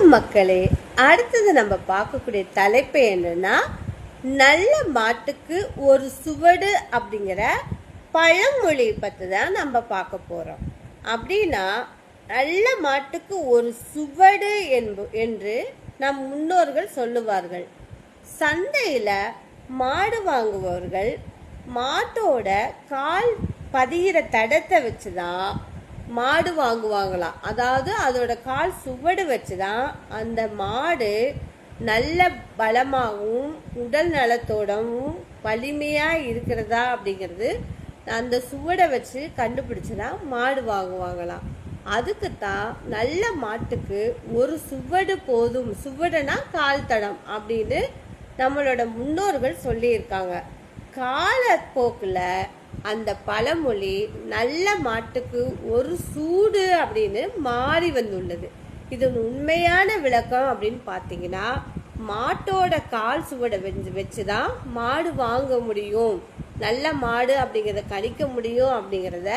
வணக்கம் மக்களே. அடுத்தது நம்ம பார்க்கக்கூடிய தலைப்பு என்னன்னா, நல்ல மாட்டுக்கு ஒரு சுவடு அப்படிங்கிற பழமொழி பற்றி தான் நம்ம பார்க்க போகிறோம். அப்படின்னா, நல்ல மாட்டுக்கு ஒரு சுவடு என்று நம் முன்னோர்கள் சொல்லுவார்கள். சந்தையில் மாடு வாங்குபவர்கள் மாட்டோட கால் பதிகிற தடத்தை வச்சு தான் மாடு வாங்குவாங்களாம். அதாவது அதோட கால் சுவடு வச்சு தான் அந்த மாடு நல்ல பலமாகவும் உடல் நலத்தோடவும் வலிமையாக இருக்கிறதா அப்படிங்கிறது அந்த சுவடை வச்சு கண்டுபிடிச்சு தான் மாடு வாங்குவாங்களாம். அதுக்கு தான் நல்ல மாட்டுக்கு ஒரு சுவடு போதும், சுவடுனா கால் தடம் அப்படின்னு நம்மளோட முன்னோர்கள் சொல்லியிருக்காங்க. காலப்போக்கில் அந்த பழமொழி நல்ல மாட்டுக்கு ஒரு சூடு அப்படின்னு மாறி வந்துள்ளது. இது உண்மையான விளக்கம் அப்படின்னு பார்த்தீங்கன்னா, மாட்டோட கால் சுவடை வச்சு தான் மாடு வாங்க முடியும், நல்ல மாடு அப்படிங்கிறத கணிக்க முடியும் அப்படிங்கிறத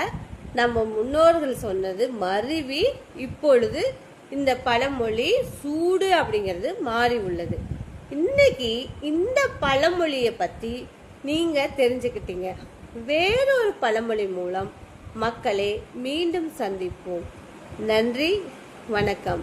நம்ம முன்னோர்கள் சொன்னது மருவி இப்பொழுது இந்த பழமொழி சூடு அப்படிங்கிறது மாறி உள்ளது. இன்னைக்கு இந்த பழமொழியை பற்றி நீங்கள் தெரிஞ்சுக்கிட்டீங்க. வேறொரு பழமொழி மூலம் மக்களை மீண்டும் சந்திப்போம். நன்றி, வணக்கம்.